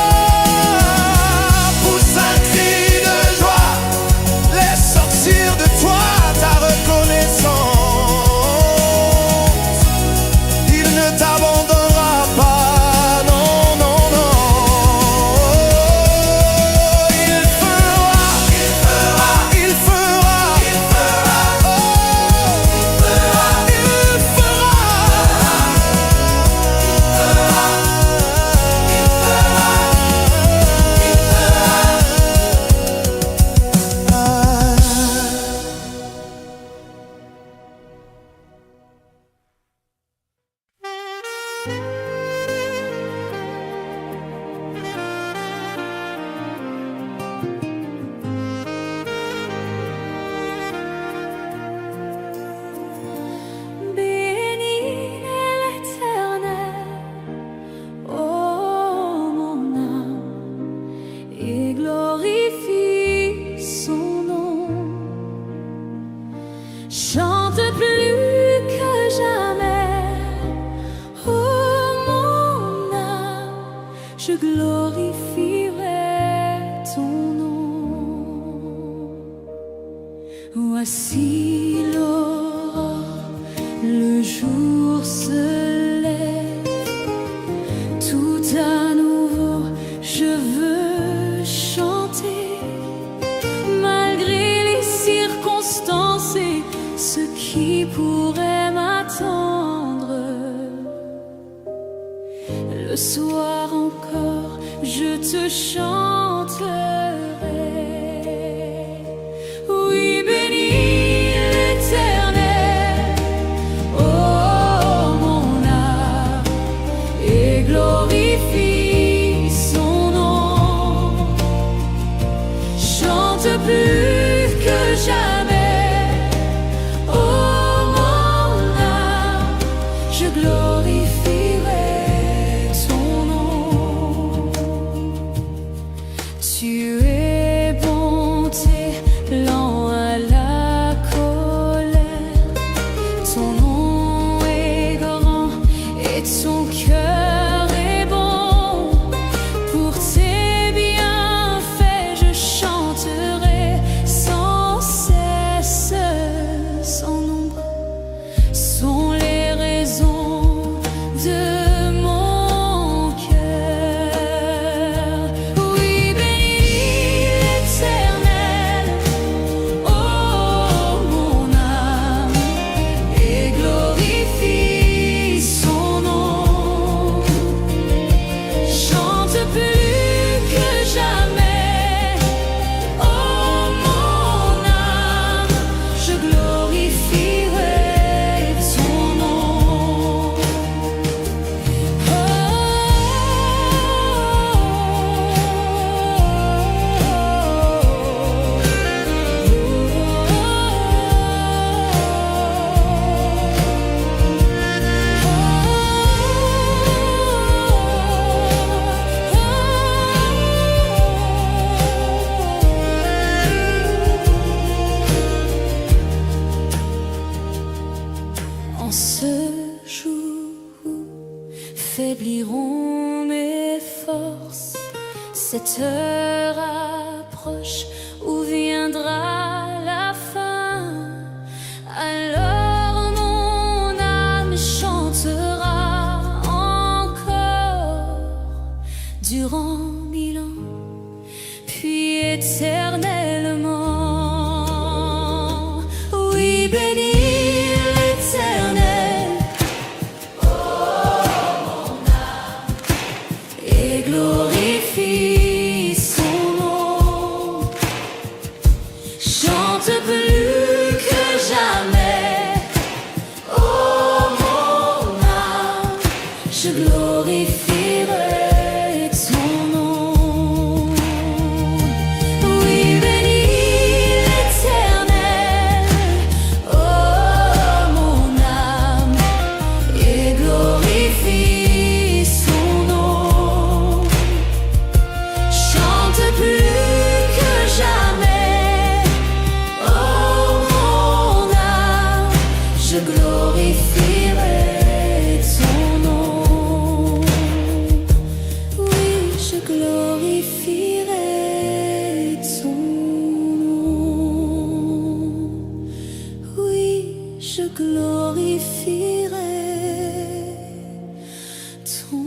pousse un cri de joie, laisse sortir de toi ta reconnaissance. Il ne t'abandonnera pas, non, non, non. Il fera, il fera, il fera, il fera, oh, il fera. Bénis l'Éternel, ô mon âme, et glorifie son nom. Chante plus que jamais, ô mon âme, je glorifierai ton nom. Voici l'aurore, le jour se lève, tout à nouveau je veux chanter, malgré les circonstances et ce qui pourrait m'attendre. Le soir encore, je te chanterai. Oui, bénis l'Éternel, En ce jour où faibliront mes forces, cette heure approche où viendra la fin. Alors mon âme chantera encore durant 1000 ans, puis éternellement. Oui, bénis l'Éternel, et glorifie son nom. Chante plus que jamais, oh mon âme, je glorifierai ton nom. Oui, bénis l'Éternel, oh mon âme, et glorifie son nom. Chante plus que jamais, oh mon âme, je glorifierai ton nom. Oui, je glorifierai ton nom. Oui, je glorifierai ton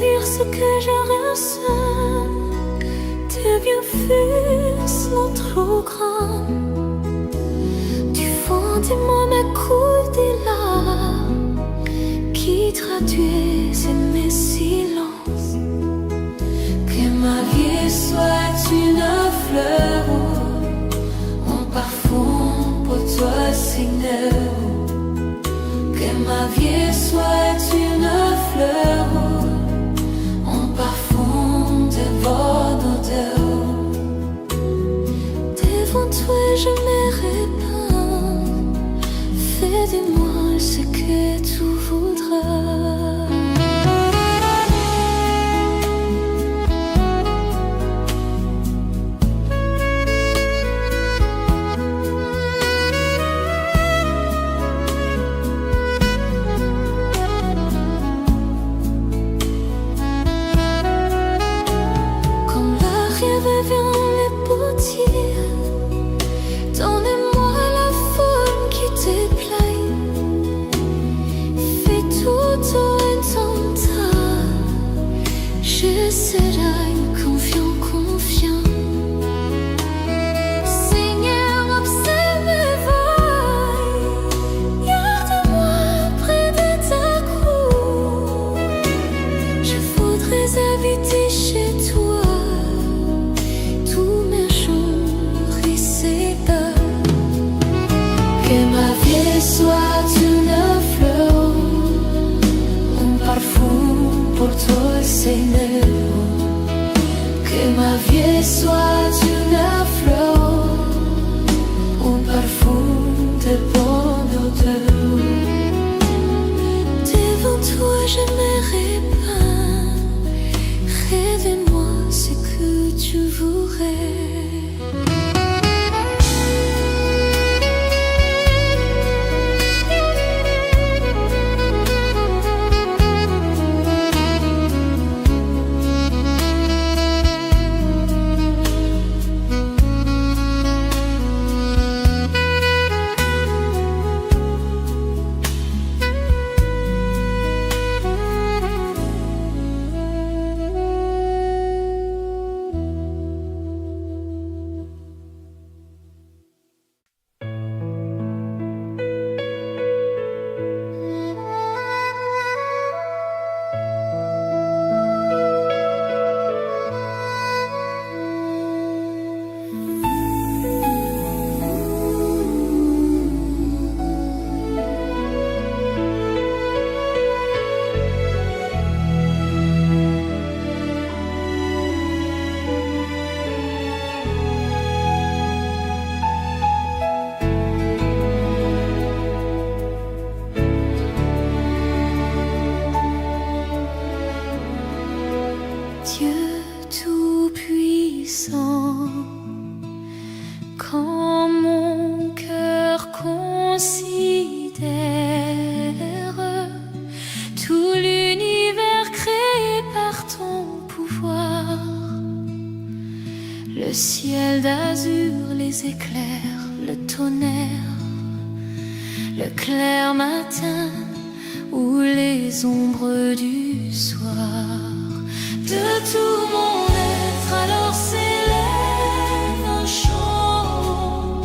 dire ce que je ressens. Tes bienfaits trop grands. Du fond de moi m'écoute des larmes qui traduisent mes silences. Que ma vie soit une fleur, un parfum pour toi, Seigneur. Que ma vie soit une fleur, un parfum de bonne odeur. Devant toi je me répands. Fais de moi ce que tu voudras. Donnez-moi la forme qui te plaît. Fais tout en ton temps. Je serai confiant, confiant. Seigneur, observe mes voies. Garde-moi près de ta cour. Je voudrais habiter chez toi. Que ma vie soit une fleur, un parfum pour toi, Seigneur. Que ma vie soit une fleur, un parfum de bonne odeur. Devant toi je me répands. Révèle-moi ce que tu voudrais. Dieu tout-puissant, quand mon cœur considère tout l'univers créé par ton pouvoir, le ciel d'azur, les éclairs, le tonnerre, le clair matin ou les ombres du soir. De tout mon être alors s'élève un chant.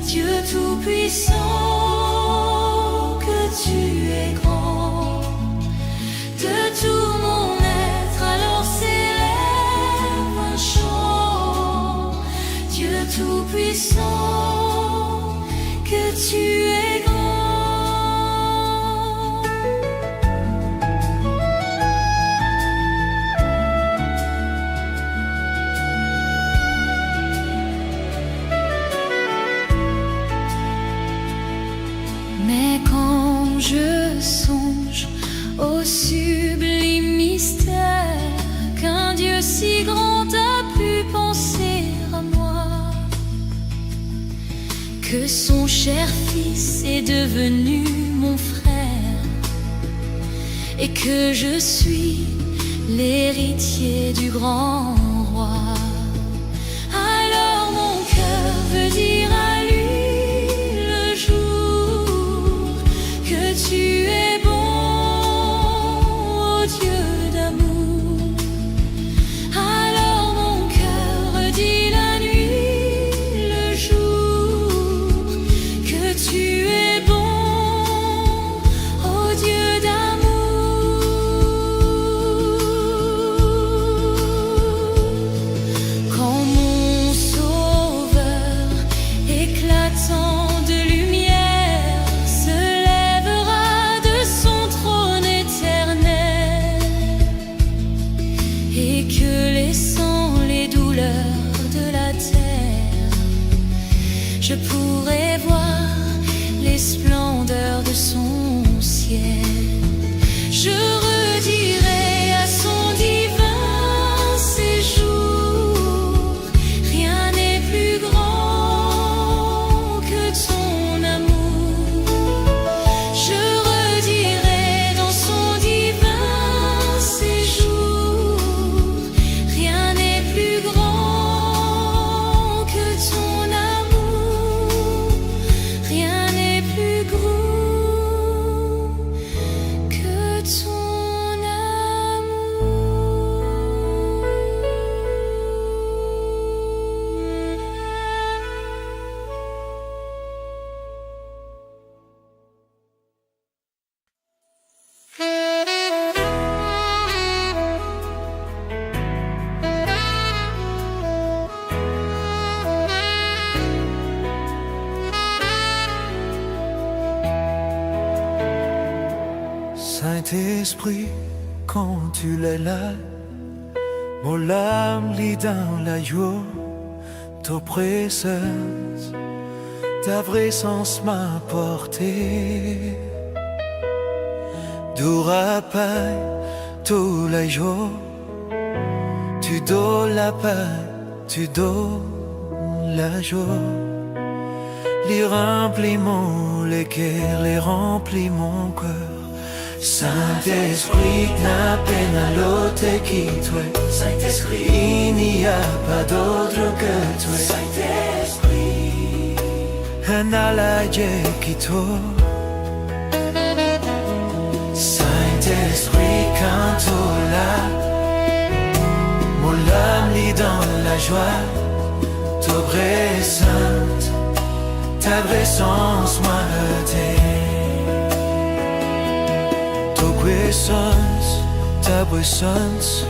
Dieu tout-puissant, que tu es grand. De tout mon être alors s'élève un chant. Dieu tout-puissant, que tu es grand. Mais quand je songe au sublime mystère qu'un Dieu si grand a pu penser à moi, que son cher fils est devenu mon frère et que je suis l'héritier du grand roi, alors mon cœur veut dire à lui tu es bon, oh Dieu d'amour. Saint-Esprit, quand tu es là, mon âme lit dans la joie, ta présence, ta présence m'a porté. Dura paix, tous les jours, tu donnes la paix, tu donnes la joie. Les remplis les cœurs, les remplis mon cœur. Saint-Esprit, n'a peine à l'autre qui toi. Saint-Esprit, il n'y a pas d'autre que toi. Saint-Esprit, un allié qui toi. Saint-Esprit, quand tu là, mon âme lit dans la joie. Ta présence, ta présence m'a aidé. Ta présence,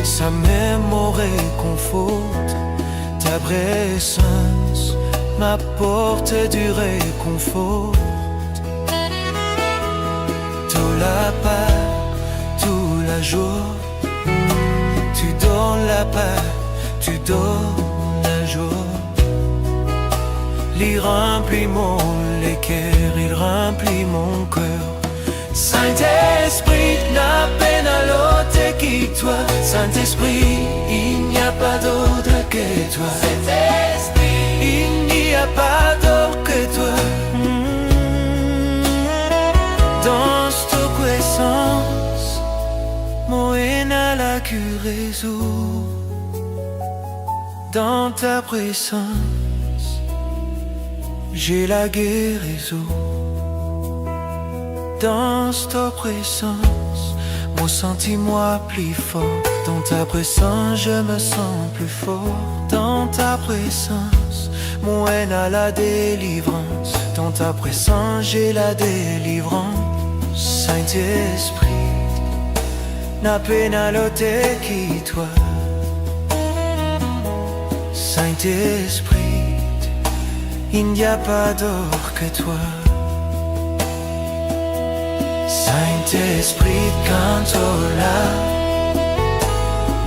ça même au réconforte. Ta présence m'apporte du réconfort. Tout la paix, tout la joie, tu donnes la paix, tu donnes la joie. Il remplit les cœurs, il remplit mon cœur. Saint-Esprit, n'a peine à l'autre qui toi. Saint-Esprit, il n'y a pas d'autre que toi. Saint-Esprit, il n'y a pas d'autre que toi. Dans ta puissance, moi n'a la guérison. Dans ta présence, j'ai la guérison. Dans ta présence, mon sentiment plus fort. Dans ta présence, je me sens plus fort. Dans ta présence, mon haine a la délivrance. Dans ta présence, j'ai la délivrance. Saint-Esprit, n'a peine à l'ôter qui toi. Saint-Esprit, il n'y a pas d'autre que toi. Saint-Esprit, quand tu es là,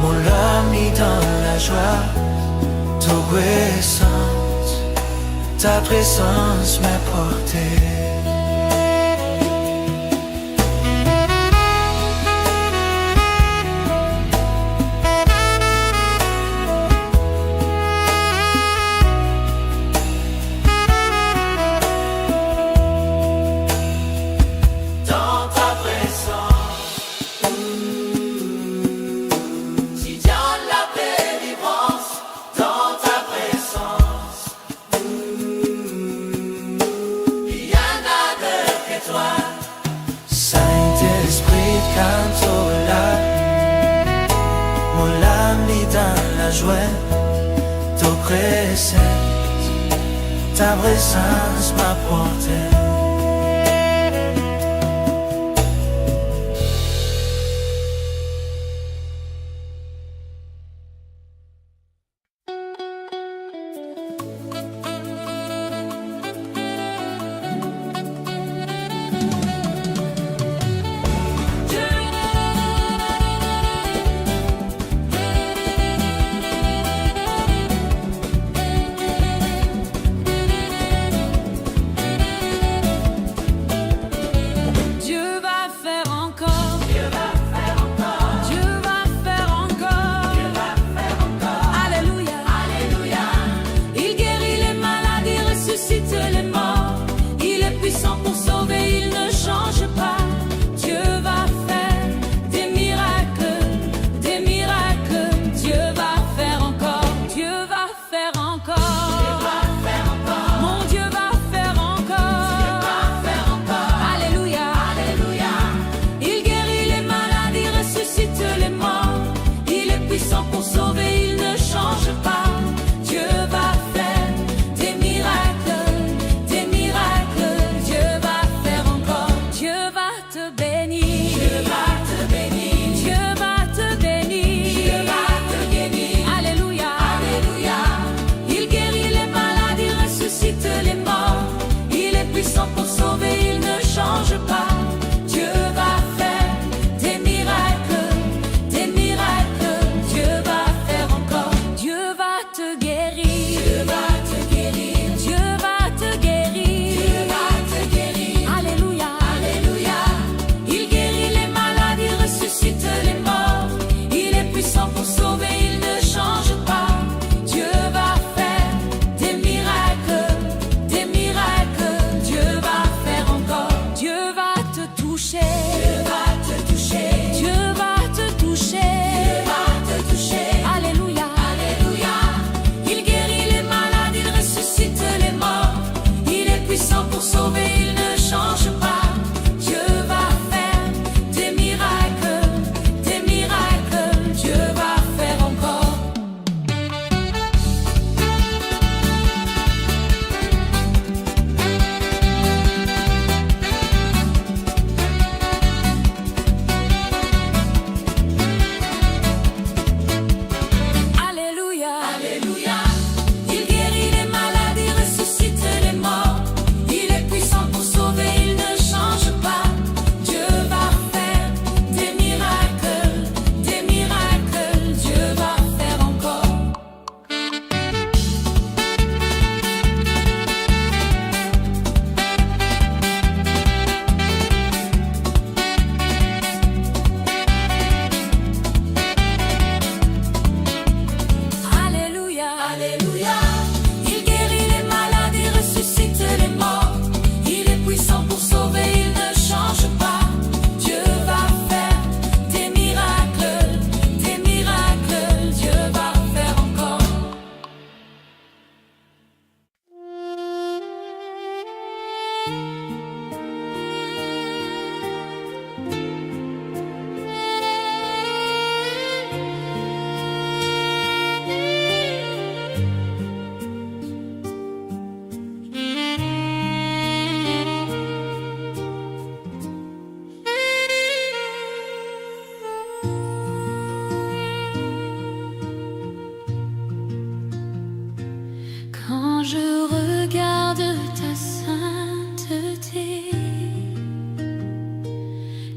mon âme est dans la joie. Ta présence m'a porté. Ta présence m'a porté.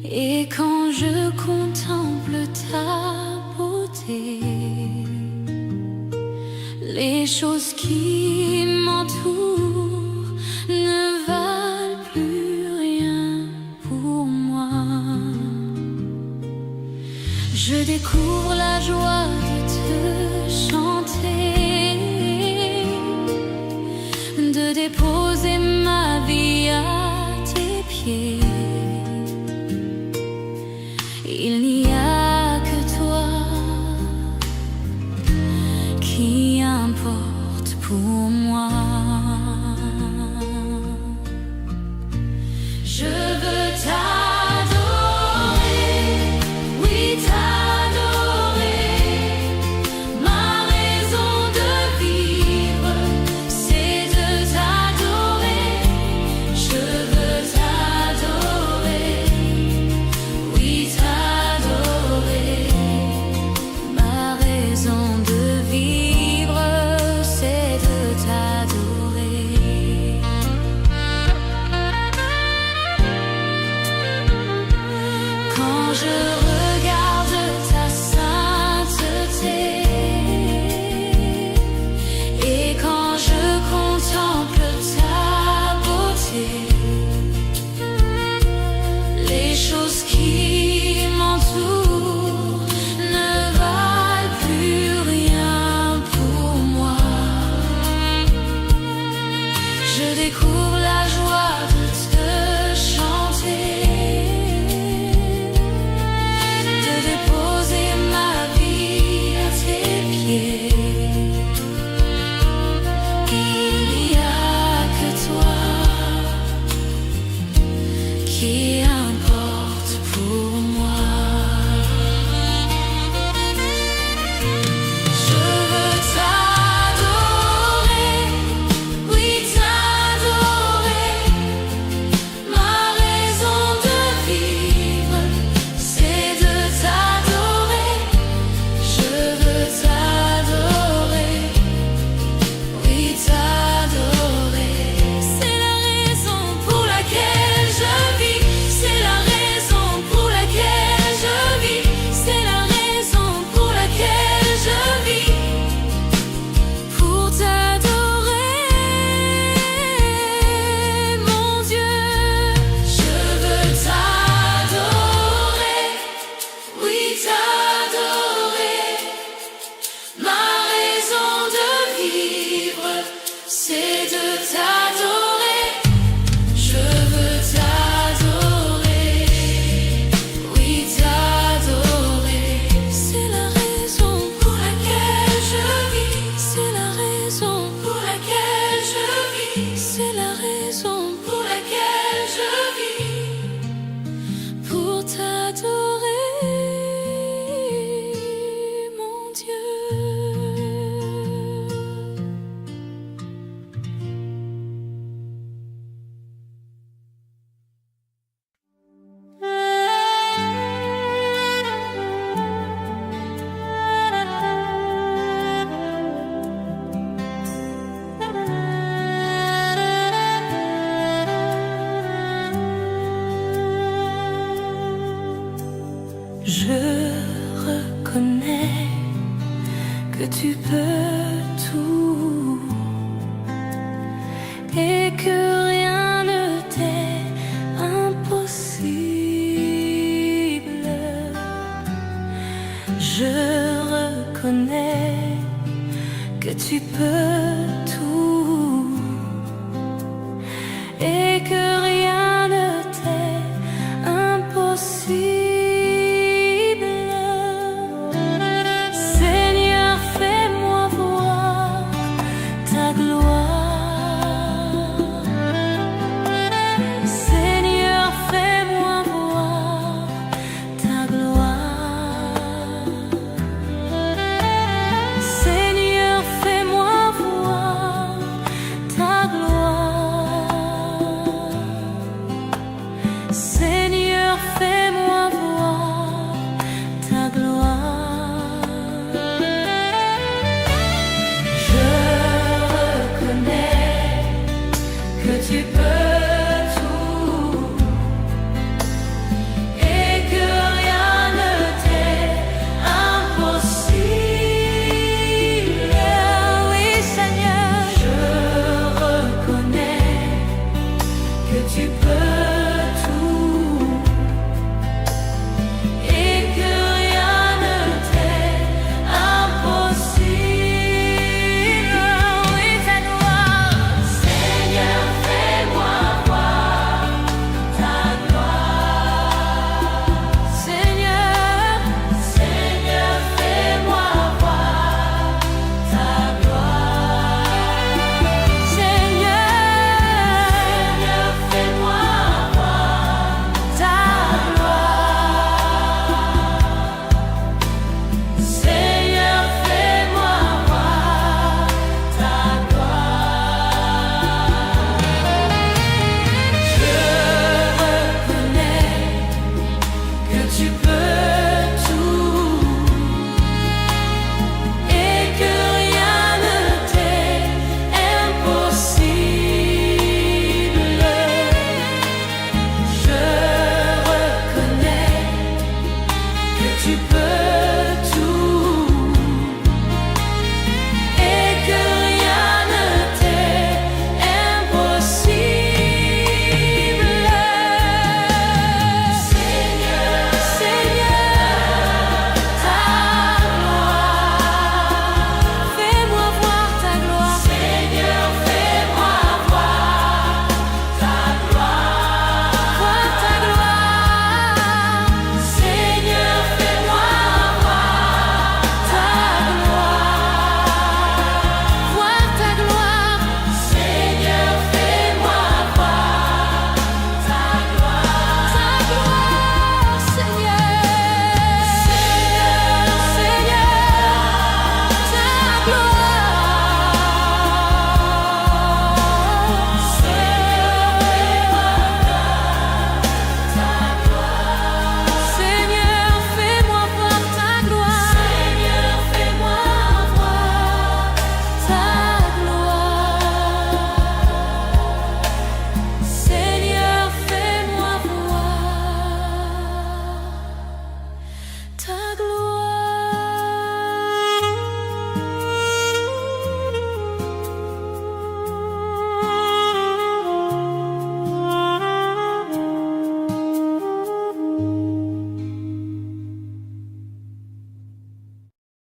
Et quand je contemple ta beauté, les choses qui m'entourent ne valent plus rien pour moi. Je découvre la joie de te chanter, de déposer ma vie à tes pieds. Il n'y a que toi qui importe pour moi. Je veux t'adorer, oui t'adorer. Ma raison de vivre, c'est de t'adorer. Je veux t'adorer, oui t'adorer. Ma raison de vivre, c'est de t'adorer. Quand je regarde ta sainteté et quand je contemple ta beauté, les choses qui m'entourent ne valent plus rien pour moi. Je découvre la joie de te chanter, de déposer ma vie à tes pieds. Il n'y a que toi qui importe pour moi. Je veux t'adorer, oui t'adorer. Ma raison de vivre, c'est de t'adorer. Je veux t'adorer, oui t'adorer. C'est la raison pour laquelle je vis. C'est la raison pour laquelle je vis. C'est la raison pour laquelle je vis. Pour t'adorer, mon Dieu. Je veux t'adorer, oui t'adorer. Ma raison de vivre, c'est de t'adorer. Je veux t'adorer, oui t'adorer. C'est la raison pour laquelle je vis. C'est la raison pour laquelle je vis. C'est la raison pour laquelle je vis. Pour t'adorer, mon Dieu. Je reconnais que tu peux tout et que rien ne t'est impossible. Je reconnais que tu peux tout et que rien ne t'est impossible. Seigneur, fais-moi voir ta gloire. Seigneur, fais-moi voir ta gloire. Seigneur, fais-moi voir ta gloire.